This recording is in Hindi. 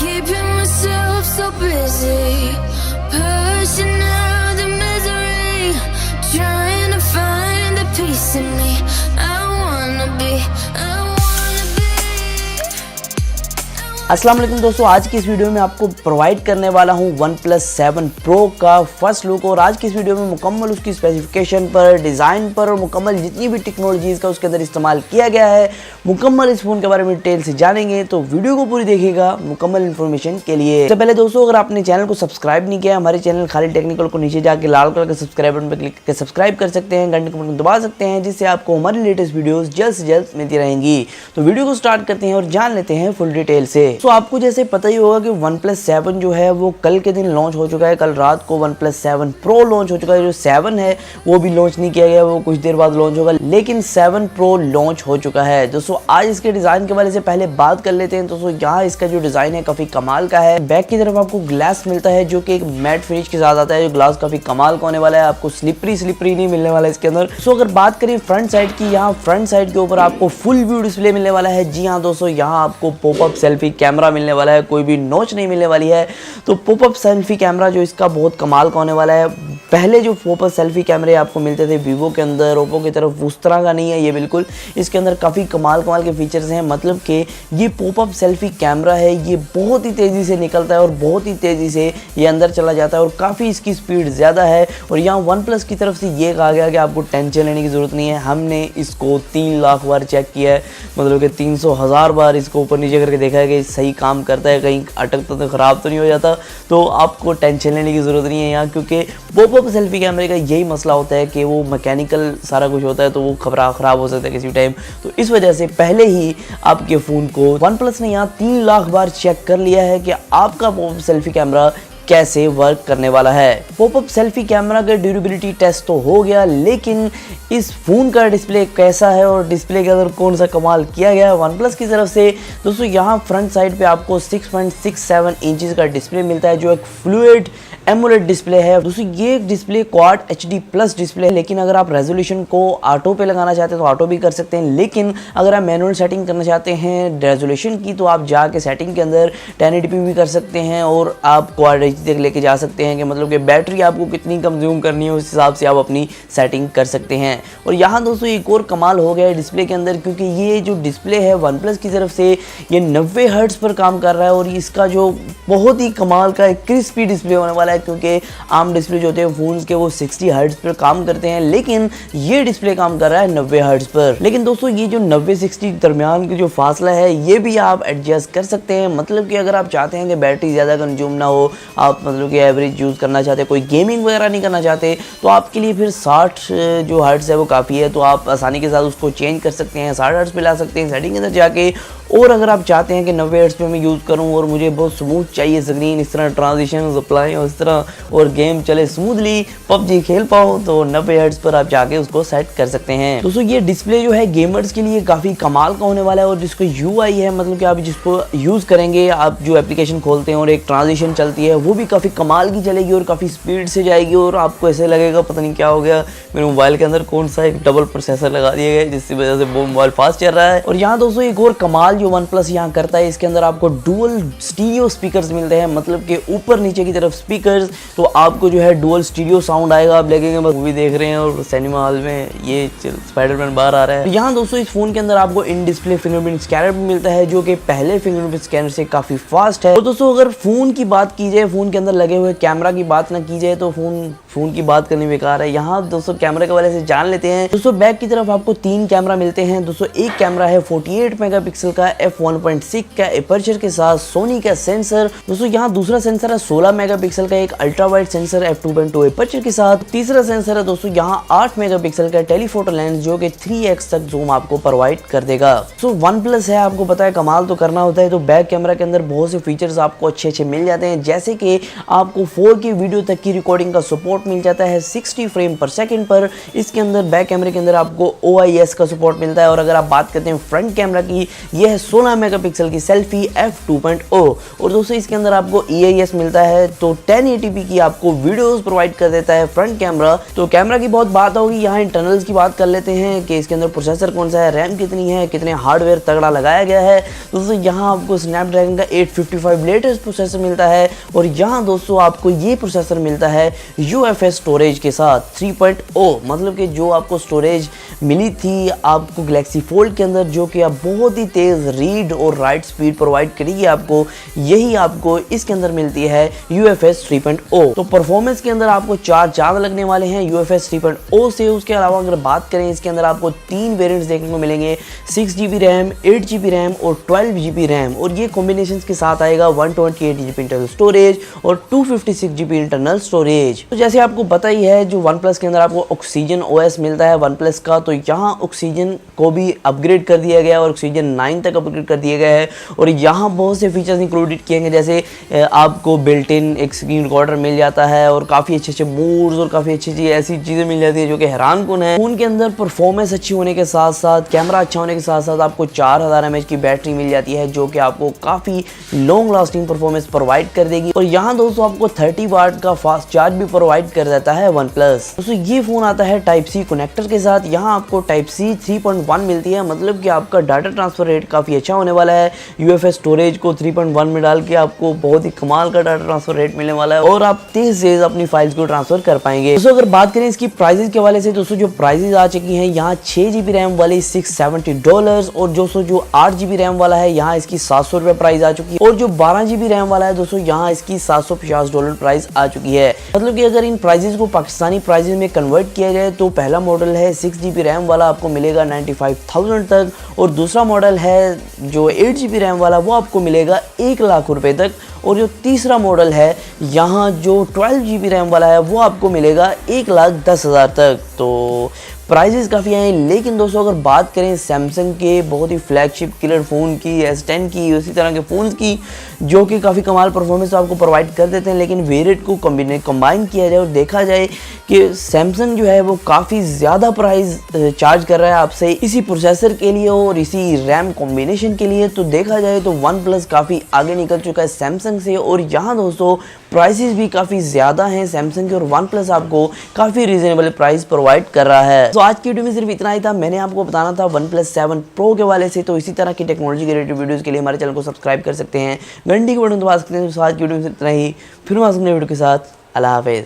keeping myself so busy, pushing out the misery, trying to find the peace in me. I wanna be. अस्सलाम वालेकुम दोस्तों, आज की इस वीडियो में आपको प्रोवाइड करने वाला हूं OnePlus 7 Pro का फर्स्ट लुक। और आज की इस वीडियो में मुकम्मल उसकी स्पेसिफिकेशन पर, डिज़ाइन पर और मुकम्मल जितनी भी टेक्नोलॉजीज़ का उसके अंदर इस्तेमाल किया गया है, मुकम्मल इस फ़ोन के बारे में डिटेल से जानेंगे। तो वीडियो को पूरी देखिएगा मुकम्मल इन्फॉर्मेशन के लिए। सबसे पहले दोस्तों, अगर आपने चैनल को सब्सक्राइब नहीं किया, हमारे चैनल खालिद टेक्निकल को नीचे जाके लाल कलर के सब्सक्राइब बटन पर क्लिक करके सब्सक्राइब कर सकते हैं, घंटे को दबा सकते हैं, जिससे आपको हमारी लेटेस्ट वीडियोस जल्द से जल्द मिलती रहेंगी। तो वीडियो को स्टार्ट करते हैं और जान लेते हैं फुल डिटेल से। तो आपको जैसे पता ही होगा कि OnePlus 7 जो है वो कल के दिन लॉन्च हो चुका है। कल रात को OnePlus 7 Pro लॉन्च हो चुका है। जो 7 है वो भी लॉन्च नहीं किया गया, वो कुछ देर बाद लॉन्च होगा, लेकिन 7 Pro लॉन्च हो चुका है। दोस्तों आज इसके डिज़ाइन के बारे से पहले बात कर लेते हैं। दोस्तों यहाँ इसका जो डिज़ाइन है काफ़ी कमाल का है। बैक की तरफ आपको ग्लास मिलता है जो कि एक मैट फिनिश के साथ आता है। जो ग्लास काफ़ी कमाल का होने वाला है, आपको स्लिपरी नहीं मिलने वाला है इसके अंदर। सो अगर बात करें फ्रंट साइड की, यहाँ फ्रंट साइड के ऊपर आपको फुल व्यू डिस्प्ले मिलने वाला है। जी हाँ दोस्तों, यहाँ आपको पॉपअप सेल्फी कैमरा मिलने वाला है, कोई भी नोच नहीं मिलने वाली है। तो पॉपअप सेल्फी कैमरा जो इसका बहुत कमाल का होने वाला है। पहले जो पॉपअप सेल्फी कैमरे आपको मिलते थे वीवो के अंदर, ओप्पो की तरफ, उस तरह का नहीं है ये बिल्कुल। इसके अंदर काफ़ी कमाल के फीचर्स हैं। मतलब कि ये पॉपअप सेल्फी कैमरा है, ये बहुत ही तेज़ी से निकलता है और बहुत ही तेज़ी से ये अंदर चला जाता है और काफ़ी इसकी स्पीड ज़्यादा है। और यहाँ OnePlus की तरफ से ये कहा गया कि आपको टेंशन लेने की ज़रूरत नहीं है। हमने इसको 3 लाख बार चेक किया है, मतलब कि 300,000 बार इसको ऊपर नीचे करके देखा है कि सही काम करता है, कहीं अटकता तो ख़राब तो नहीं हो जाता। तो आपको टेंशन लेने की ज़रूरत नहीं है यहाँ, क्योंकि पॉपअप सेल्फी कैमरे का यही मसला होता है कि वो मैकेनिकल सारा कुछ होता है, तो वो ख़राब हो सकता है किसी टाइम। तो इस वजह से पहले ही आपके फ़ोन को OnePlus ने यहाँ 3 लाख बार चेक कर लिया है कि आपका पॉपअप सेल्फी कैमरा कैसे वर्क करने वाला है। पॉपअप सेल्फी कैमरा का ड्यूरेबिलिटी टेस्ट तो हो गया, लेकिन इस फ़ोन का डिस्प्ले कैसा है और डिस्प्ले के अंदर कौन सा कमाल किया गया है OnePlus की तरफ से। दोस्तों यहाँ फ्रंट साइड पे आपको 6.67 इंचज़ का डिस्प्ले मिलता है, जो एक फ्लूइड एमोलेड डिस्प्ले है। दोस्तों ये display quad HD plus display है, लेकिन अगर आप रेजोल्यूशन को ऑटो पे लगाना चाहते हैं तो ऑटो भी कर सकते हैं, लेकिन अगर आप मैनुअल सेटिंग करना चाहते हैं रेजोल्यूशन की, तो आप जाके सेटिंग के अंदर 1080p भी कर सकते हैं और आप क्वाड HD तक लेके जा सकते हैं कि मतलब कि बैटरी आपको कितनी कंज्यूम करनी है उस हिसाब से आप अपनी सेटिंग कर सकते हैं। और यहाँ दोस्तों एक और कमाल हो गया है डिस्प्ले के अंदर, क्योंकि ये जो डिस्प्ले है OnePlus की तरफ से ये 90 हर्ट्ज़ पर काम कर रहा है और इसका जो बहुत ही कमाल का क्रिस्पी डिस्प्ले होने वाला है, क्योंकि आम डिस्प्ले जो होते हैं फ़ोन्स के वो 60 हर्ट्ज़ पर काम करते हैं, लेकिन ये डिस्प्ले काम कर रहा है 90 हर्ट्ज़ पर। लेकिन दोस्तों ये जो 90-60 दरमियान की जो फासला है ये भी आप एडजस्ट कर सकते हैं। मतलब कि अगर आप चाहते हैं कि बैटरी ज़्यादा कंज्यूम ना हो, आप मतलब कि एवरेज यूज़ करना चाहते हैं, कोई गेमिंग वगैरह नहीं करना चाहते, तो आपके लिए फिर 60 जो हर्ट्ज़ है वो काफ़ी है। तो आप आसानी के साथ उसको चेंज कर सकते हैं, 60 हर्ट्ज़ पे ला सकते हैं सेटिंग के अंदर जाके। और अगर आप चाहते हैं कि 90 हर्ट्ज़ पे मैं यूज़ करूं और मुझे बहुत स्मूथ चाहिए स्क्रीन, इस तरह ट्रांजिशन अप्लाई और इस तरह और गेम चले स्मूथली, PUBG खेल पाओ, तो 90 हर्ट्ज़ पर आप जाके उसको सेट कर सकते हैं। दोस्तों ये डिस्प्ले जो है गेमर्स के लिए काफ़ी कमाल का होने वाला है। और जिसको UI है, मतलब कि आप जिसको यूज़ करेंगे, आप जो एप्लीकेशन खोलते हैं और एक ट्रांजिशन चलती है, वो भी काफ़ी कमाल की चलेगी और काफ़ी स्पीड से जाएगी और आपको ऐसे लगेगा पता नहीं क्या हो गया, मेरे मोबाइल के अंदर कौन सा एक डबल प्रोसेसर लगा दिया गया जिसकी वजह से वो मोबाइल फास्ट चल रहा है। और यहाँ दोस्तों एक और कमाल जो OnePlus यहाँ करता है, इसके अंदर आपको डुअल स्टीरियो स्पीकर्स मिलते हैं, मतलब कि ऊपर नीचे की तरफ स्पीकर्स, तो आपको जो है डुअल स्टीरियो साउंड आएगा। आप लगेंगे बस मूवी देख रहे हैं और सिनेमा हॉल में ये स्पाइडरमैन बाहर आ रहा है। यहाँ दोस्तों इस फोन के अंदर आपको इन डिस्प्ले फिंगरप्रिंट स्कैनर भी मिलता है, जो कि पहले फिंगरप्रिंट स्कैनर से काफ़ी फास्ट है। तो दोस्तों अगर फ़ोन की बात की जाए, फ़ोन के अंदर लगे हुए कैमरा की बात ना की जाए तो फ़ोन की बात करनी बेकार है। यहाँ दोस्तों कैमरे के वाले से जान लेते हैं। दोस्तों बैक की तरफ आपको 3 कैमरा मिलते हैं। दोस्तों एक कैमरा है 48 मेगापिक्सल का f1.6 का एपर्चर के साथ सोनी का सेंसर। दोस्तों यहाँ दूसरा सेंसर है 16 मेगापिक्सल का एक ultra wide sensor f2.2 aperture के साथ। तीसरा सेंसर है दोस्तों यहाँ 8 मेगापिक्सल का टेलीफोटो लेंस, जो कि 3x तक जूम आपको प्रोवाइड कर देगा। सो OnePlus है, आपको पता है कमाल तो करना होता है, तो बैक कैमरा के अंदर बहुत से फीचर्स आपको अच्छे मिल जाते हैं, जैसे कि आपको 4K वीडियो तक की रिकॉर्डिंग का सपोर्ट मिल जाता है 60 फ्रेम पर सेकंड पर। इसके अंदर बैक कैमरे के अंदर आपको OIS का सपोर्ट मिलता है। और अगर आप बात करते हैं फ्रंट कैमरा की, ये है 16 मेगापिक्सल की सेल्फी f2.0 और दोस्तों इसके अंदर आपको EIS मिलता है, तो 1080p की आपको वीडियोस प्रोवाइड कर देता है फ्रंट कैमरा। तो कैमरा की बहुत बात होगी, यहाँ इंटरनल्स की बात कर लेते हैं कि इसके अंदर प्रोसेसर कौन सा है, रैम कितनी है, कितने हार्डवेयर तगड़ा लगाया गया है। दोस्तों यहाँ आपको स्नैपड्रैगन का 855 लेटेस्ट प्रोसेसर मिलता है और यहाँ दोस्तों आपको ये प्रोसेसर मिलता है UFS स्टोरेज के साथ 3.0, मतलब कि जो आपको स्टोरेज मिली थी आपको गैलेक्सी फोल्ड के अंदर, जो कि आप बहुत ही तेज रीड और राइट स्पीड प्रोवाइड करेगी आपको, यही आपको इसके अंदर मिलती है UFS 3.0। तो परफॉर्मेंस के अंदर आपको 4 चांद लगने वाले हैं UFS 3.0 से। उसके अलावा अगर बात करें इसके अंदर आपको 3 वेरिएंट्स देखने को मिलेंगे, 6GB रैम, 8GB रैम और 12GB रैम, और ये कॉम्बिनेशन के साथ आएगा 128GB इंटरनल स्टोरेज और 256GB इंटरनल स्टोरेज। तो जैसे आपको पता ही है जो OnePlus के अंदर आपको ऑक्सीजन OS मिलता है OnePlus का, तो यहाँ ऑक्सीजन को भी अपग्रेड कर दिया गया है और ऑक्सीजन 9 तक अपग्रेड कर दिया गया है और यहाँ बहुत से फीचर्स इंक्लूडेड किए गए, जैसे आपको बिल्ट इन एक स्क्रीन रिकॉर्डर मिल जाता है और काफ़ी अच्छे मोड्स और काफ़ी अच्छी ऐसी चीज़ें मिल जाती है जो कि हैरान कुन है। फ़ोन के अंदर परफॉर्मेंस अच्छी होने के साथ साथ, कैमरा अच्छा होने के साथ साथ आपको 4000 mAh की बैटरी मिल जाती है जो कि आपको काफ़ी लॉन्ग लास्टिंग परफॉर्मेंस प्रोवाइड कर देगी। और यहाँ दोस्तों आपको 30 वाट का फास्ट चार्ज भी प्रोवाइड कर देता है OnePlus। दोस्तों ये फ़ोन आता है Type-C कनेक्टर के साथ, यहाँ आपको Type-C 3.1 मिलती है, मतलब कि आपका डाटा ट्रांसफर रेट काफ़ी अच्छा होने वाला है। UFS स्टोरेज को 3.1 में डाल के आपको बहुत ही कमाल का डाटा ट्रांसफर रेट मिलने वाला है और आप तेज अपनी फाइल्स को ट्रांसफर कर पाएंगे। दोस्तों अगर बात करें इसकी प्राइसेस के वाले से, दोस्तों जो प्राइसेस आ चुकी हैं यहाँ 6GB रैम वाली $670 और दोस्तों जो 8GB रैम वाला है यहाँ इसकी $700 प्राइस आ चुकी है और जो 12GB रैम वाला है दोस्तों यहाँ इसकी $750 प्राइस आ चुकी है। मतलब कि अगर इन प्राइसेस को पाकिस्तानी प्राइसेस में कन्वर्ट किया जाए तो पहला मॉडल है 6GB रैम वाला आपको मिलेगा 95,000 तक और दूसरा मॉडल है जो 8GB रैम वाला वो आपको मिलेगा 1 लाख रुपए तक और जो तीसरा मॉडल है यहाँ जो 12GB रैम वाला है वो आपको मिलेगा 1,10,000 तक। तो प्राइजेस काफ़ी हैं, लेकिन दोस्तों अगर बात करें सैमसंग के बहुत ही फ्लैगशिप किलर फ़ोन की, S10 की, उसी तरह के फ़ोन्स की जो कि काफ़ी कमाल परफॉर्मेंस आपको प्रोवाइड कर देते हैं, लेकिन वेरिएंट को कंबाइन किया जाए और देखा जाए कि सैमसंग जो है वो काफ़ी ज़्यादा प्राइस चार्ज कर रहा है आपसे इसी प्रोसेसर के लिए और इसी रैम कॉम्बिनेशन के लिए, तो देखा जाए तो OnePlus काफ़ी आगे निकल चुका है सैमसंग से और यहाँ दोस्तों प्राइसेस भी काफ़ी ज़्यादा हैं सैमसंग के और OnePlus आपको काफ़ी रीजनेबल प्राइस प्रोवाइड कर रहा है। तो आज की वीडियो में सिर्फ इतना ही था, मैंने आपको बताना था OnePlus 7 Pro के वाले से। तो इसी तरह की टेक्नोलॉजी के रिलेटेड वीडियोस के लिए हमारे चैनल को सब्सक्राइब कर सकते हैं, घंटी के बटन दबा सकते हैं। तो आज की वीडियो में सिर्फ इतना ही, फिर हम नए वीडियो के साथ, अल्लाह हाफिज़।